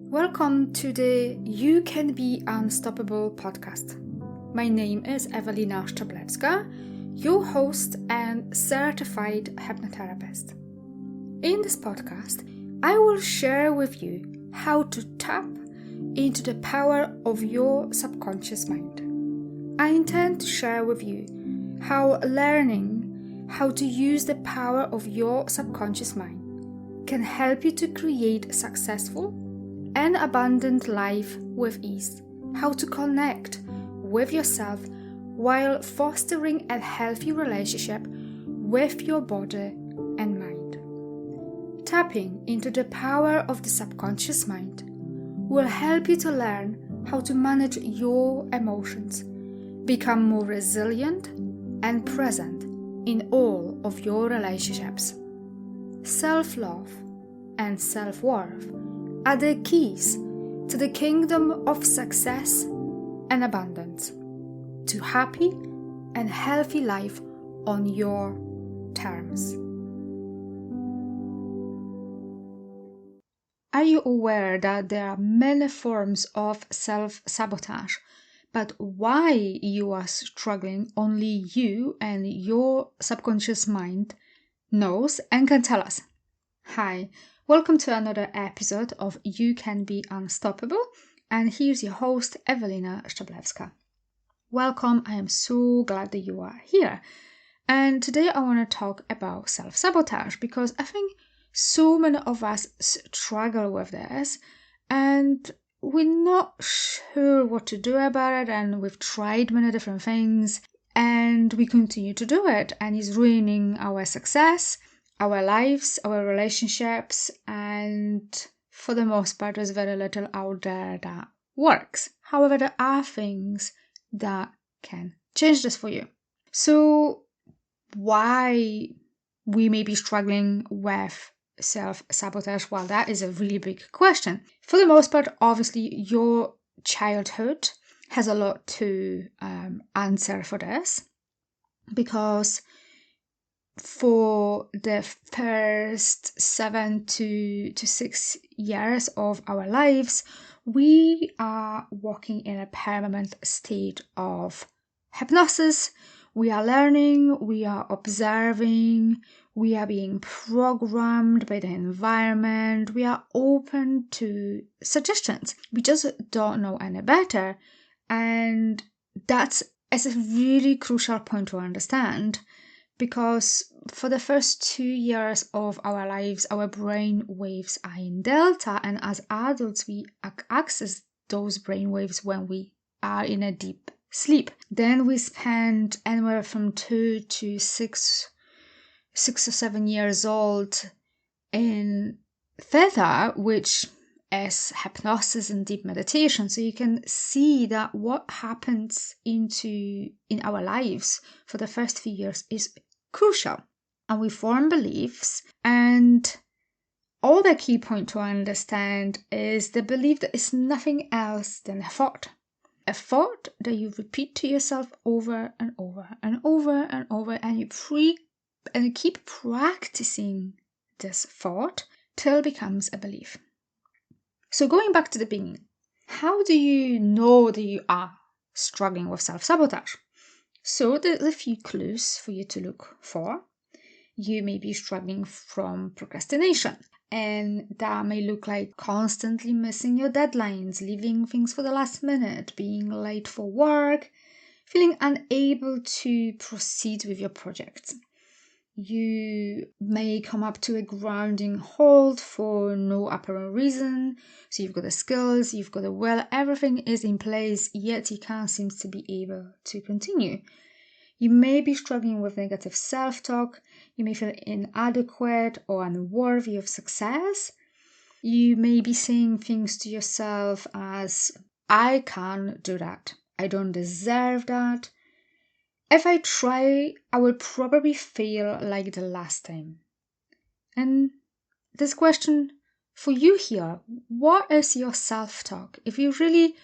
Welcome to the You Can Be Unstoppable podcast. My name is Evelina, your host and certified hypnotherapist. In this podcast, I will share with you how to tap into the power of your subconscious mind. I intend to share with you how learning how to use the power of your subconscious mind can help you to create a successful and abundant life with ease, how to connect with yourself while fostering a healthy relationship with your body and mind. Tapping into the power of the subconscious mind will help you to learn how to manage your emotions, become more resilient and present in all of your relationships. Self-love and self-worth are the keys to the kingdom of success and abundance, to happy and healthy life on your terms. Are you aware that there are many forms of self-sabotage, but why you are struggling only you and your subconscious mind knows and can tell us? Hi. Welcome to another episode of You Can Be Unstoppable, and here's your host, Evelina. Welcome, I am so glad that you are here. And today I want to talk about self-sabotage because I think so many of us struggle with this and we're not sure what to do about it, and we've tried many different things and we continue to do it, and it's ruining our success, our lives, our relationships, and for the most part, there's very little out there that works. However, there are things that can change this for you. So, why we may be struggling with self-sabotage? Well, that is a really big question. For the most part, obviously, your childhood has a lot to answer for this, because for the first 7 to 6 years of our lives, we are walking in a permanent state of hypnosis. We are learning, we are observing, we are being programmed by the environment, we are open to suggestions. We just don't know any better. And that's a really crucial point to understand, because for the first 2 years of our lives, our brain waves are in delta, and as adults, we access those brain waves when we are in a deep sleep. Then we spend anywhere from 2 to 6 or 7 years old in theta, which is hypnosis and deep meditation. So you can see that what happens in our lives for the first few years is crucial. And we form beliefs, and all the key point to understand is the belief that is nothing else than a thought. A thought that you repeat to yourself over and over and over and over, and you keep practicing this thought till it becomes a belief. So going back to the beginning, how do you know that you are struggling with self-sabotage? So there's a few clues for you to look for. You may be struggling from procrastination, and that may look like constantly missing your deadlines, leaving things for the last minute, being late for work, feeling unable to proceed with your projects. You may come up to a grounding halt for no apparent reason. So you've got the skills, you've got the will, everything is in place, yet you can't seem to be able to continue. You may be struggling with negative self-talk. You may feel inadequate or unworthy of success. You may be saying things to yourself as, I can't do that. I don't deserve that. If I try, I will probably fail like the last time. And this question for you here, what is your self-talk? If you really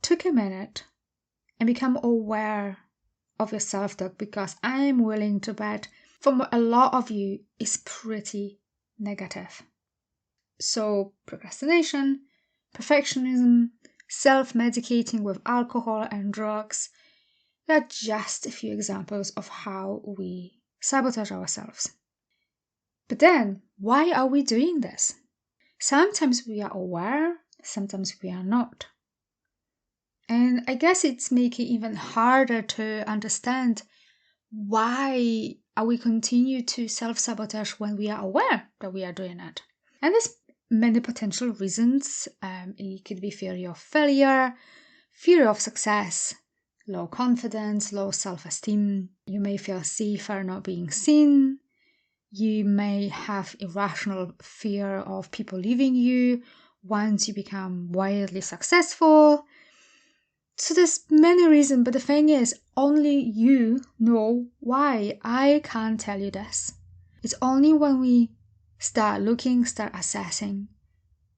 took a minute and become aware of your self-talk, because I'm willing to bet for a lot of you it's pretty negative. So procrastination, perfectionism, self-medicating with alcohol and drugs, they're just a few examples of how we sabotage ourselves. But then, why are we doing this? Sometimes we are aware, sometimes we are not. And I guess it's making it even harder to understand why are we continue to self-sabotage when we are aware that we are doing it. And there's many potential reasons. It could be fear of failure, fear of success, low confidence, low self-esteem. You may feel safer not being seen. You may have irrational fear of people leaving you once you become wildly successful. So there's many reasons, but the thing is, only you know why. I can't tell you this. It's only when we start looking, start assessing,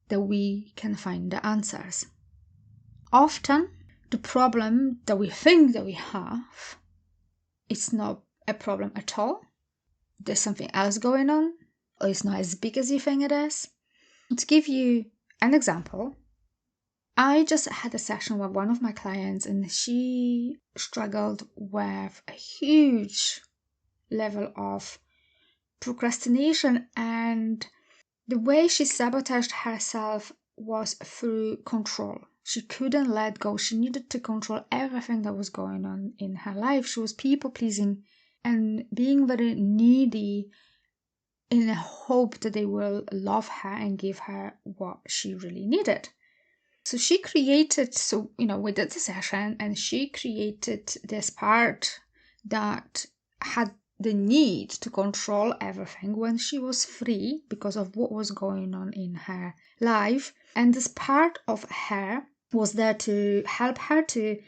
that we can find the answers. Often, the problem that we think that we have, it's not a problem at all. There's something else going on, or it's not as big as you think it is. To give you an example, I just had a session with one of my clients and she struggled with a huge level of procrastination, and the way she sabotaged herself was through control. She couldn't let go. She needed to control everything that was going on in her life. She was people-pleasing and being very needy in a hope that they will love her and give her what she really needed. So she created, we did the session and she created this part that had the need to control everything when she was free because of what was going on in her life. And this part of her was there to help her to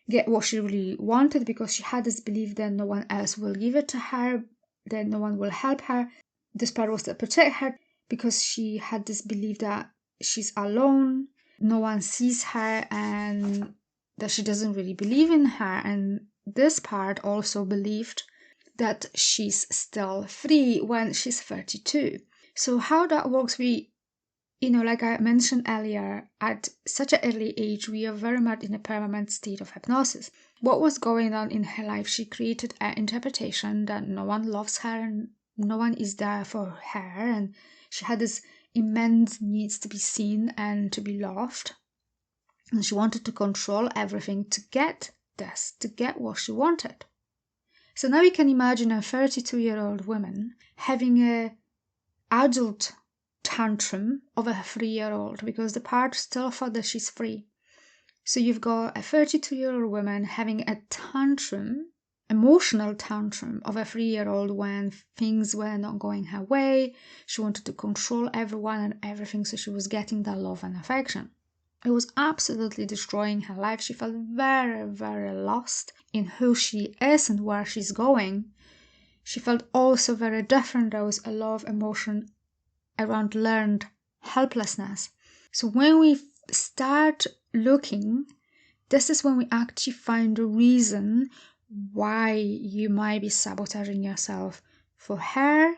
get what she really wanted, because she had this belief that no one else will give it to her, that no one will help her. This part was to protect her because she had this belief that she's alone, no one sees her, and that she doesn't really believe in her. And this part also believed that she's still free when she's 32. So how that works, like I mentioned earlier, at such an early age, we are very much in a permanent state of hypnosis. What was going on in her life, she created an interpretation that no one loves her and no one is there for her, and she had this immense needs to be seen and to be loved. And she wanted to control everything to get this, to get what she wanted. So now you can imagine a 32-year-old woman having an adult tantrum of a 3-year-old because the part still thought that she's free. So you've got a 32-year-old woman having a tantrum, emotional tantrum of a 3-year-old when things were not going her way. She wanted to control everyone and everything, so she was getting that love and affection. It was absolutely destroying her life. She felt very, very lost in who she is and where she's going. She felt also very different. There was a lot of emotion around learned helplessness. So when we start looking, this is when we actually find the reason why you might be sabotaging yourself. For her,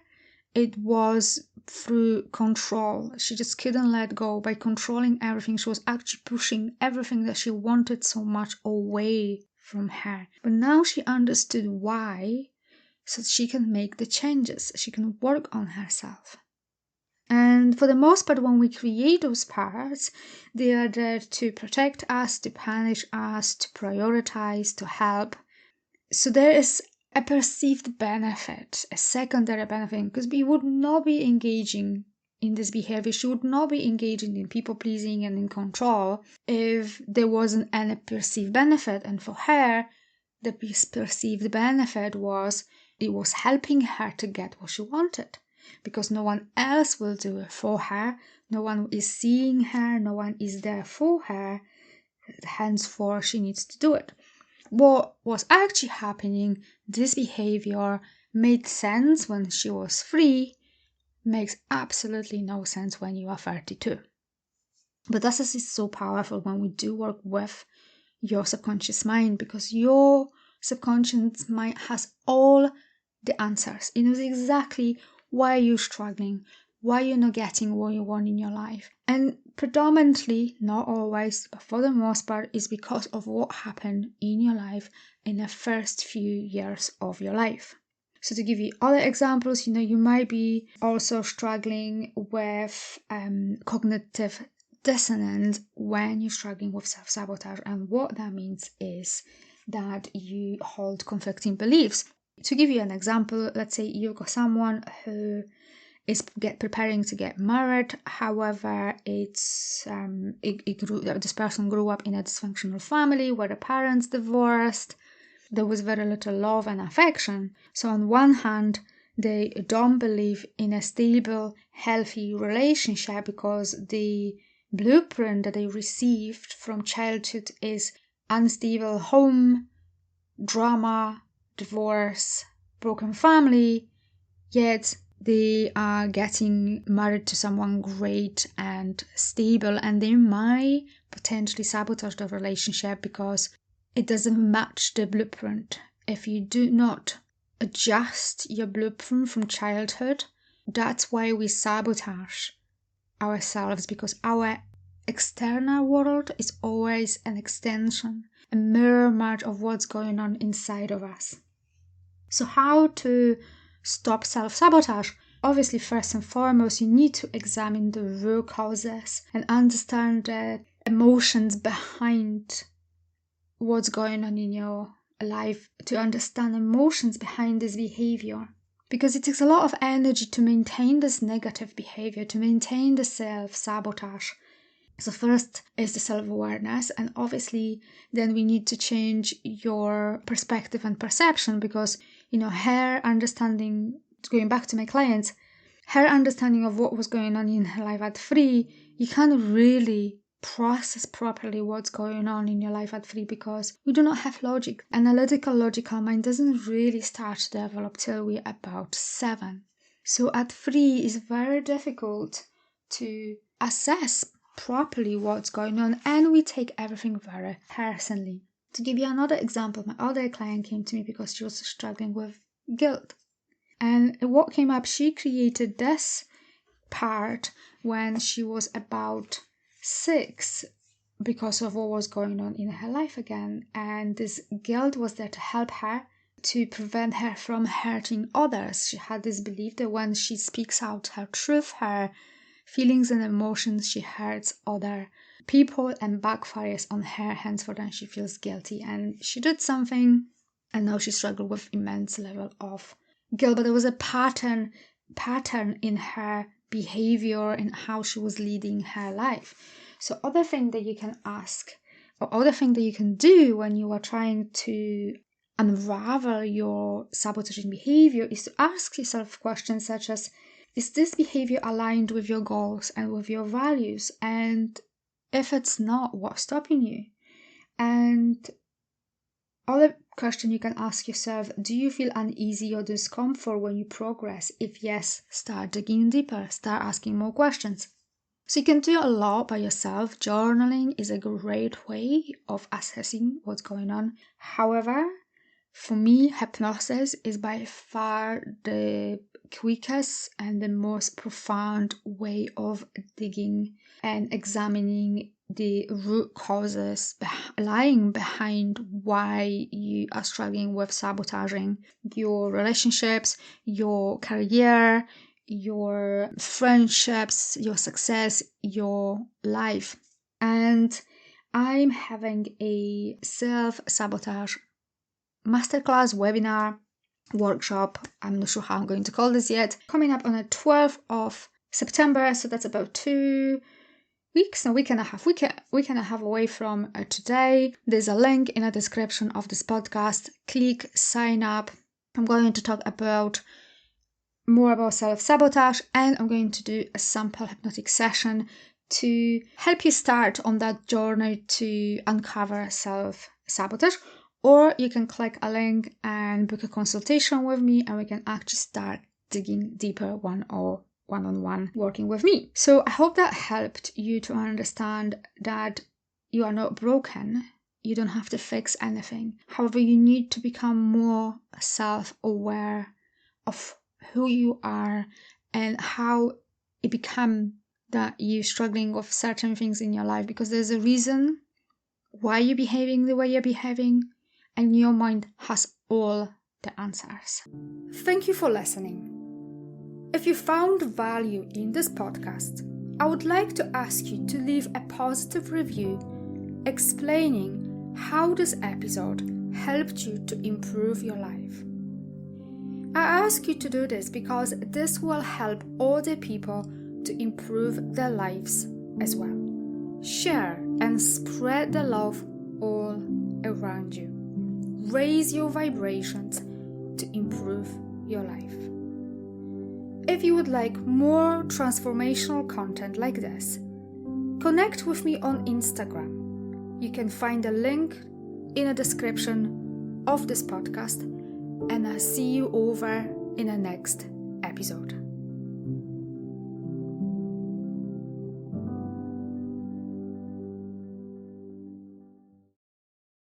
it was through control. She just couldn't let go. By controlling everything, she was actually pushing everything that she wanted so much away from her. But now she understood why, so she can make the changes. She can work on herself. And for the most part, when we create those parts, they are there to protect us, to punish us, to prioritize, to help. So there is a perceived benefit, a secondary benefit, because we would not be engaging in this behavior. She would not be engaging in people pleasing and in control if there wasn't any perceived benefit. And for her, the perceived benefit was it was helping her to get what she wanted, because no one else will do it for her. No one is seeing her. No one is there for her. Henceforth, she needs to do it. What was actually happening, this behavior made sense when she was free, makes absolutely no sense when you are 32. But this is so powerful when we do work with your subconscious mind, because your subconscious mind has all the answers. It knows exactly why you're struggling, why you're not getting what you want in your life. And predominantly, not always, but for the most part, is because of what happened in your life in the first few years of your life. So to give you other examples, you might be also struggling with cognitive dissonance when you're struggling with self-sabotage. And what that means is that you hold conflicting beliefs. To give you an example, let's say you've got someone who is preparing to get married. However, this person grew up in a dysfunctional family where the parents divorced. There was very little love and affection. So on one hand, they don't believe in a stable, healthy relationship because the blueprint that they received from childhood is unstable home, drama, divorce, broken family, yet they are getting married to someone great and stable, and they might potentially sabotage the relationship because it doesn't match the blueprint. If you do not adjust your blueprint from childhood, that's why we sabotage ourselves, because our external world is always an extension, a mirror image of what's going on inside of us. So how to stop self-sabotage? Obviously, first and foremost, you need to examine the root causes and understand the emotions behind what's going on in your life, to understand emotions behind this behavior. Because it takes a lot of energy to maintain this negative behavior, to maintain the self-sabotage. So first is the self-awareness, and obviously then we need to change your perspective and perception, because her understanding, going back to my clients, her understanding of what was going on in her life at 3, you can't really process properly what's going on in your life at 3 because we do not have logic. Analytical, logical mind doesn't really start to develop till we're about 7. So at 3 it's very difficult to assess properly what's going on, and we take everything very personally. To give you another example, my other client came to me because she was struggling with guilt. And what came up, she created this part when she was about 6 because of what was going on in her life again. And this guilt was there to help her, to prevent her from hurting others. She had this belief that when she speaks out her truth, her feelings and emotions, she hurts other people and backfires on her, henceforth, and she feels guilty. And she did something, and now she struggled with immense level of guilt. But there was a pattern in her behavior and how she was leading her life. So other thing that you can ask, or other thing that you can do when you are trying to unravel your sabotaging behavior, is to ask yourself questions such as, is this behavior aligned with your goals and with your values? And if it's not, what's stopping you? And other question you can ask yourself, do you feel uneasy or discomfort when you progress? If yes, start digging deeper, start asking more questions. So you can do a lot by yourself. Journaling is a great way of assessing what's going on. However, for me, hypnosis is by far the quickest and the most profound way of digging and examining the root causes lying behind why you are struggling with sabotaging your relationships, your career, your friendships, your success, your life. And I'm having a self-sabotage masterclass, webinar, workshop, I'm not sure how I'm going to call this yet, coming up on the 12th of September, so that's about 2 weeks, a week and a half away from today. There's a link in the description of this podcast. Click sign up. I'm going to talk about more about self-sabotage, and I'm going to do a sample hypnotic session to help you start on that journey to uncover self-sabotage. Or you can click a link and book a consultation with me, and we can actually start digging deeper one-on-one working with me. So I hope that helped you to understand that you are not broken. You don't have to fix anything. However, you need to become more self-aware of who you are and how it become that you're struggling with certain things in your life because there's a reason why you're behaving the way you're behaving, and your mind has all the answers. Thank you for listening. If you found value in this podcast, I would like to ask you to leave a positive review explaining how this episode helped you to improve your life. I ask you to do this because this will help other people to improve their lives as well. Share and spread the love all around you. Raise your vibrations to improve your life. If you would like more transformational content like this, connect with me on Instagram. You can find a link in the description of this podcast, and I'll see you over in the next episode.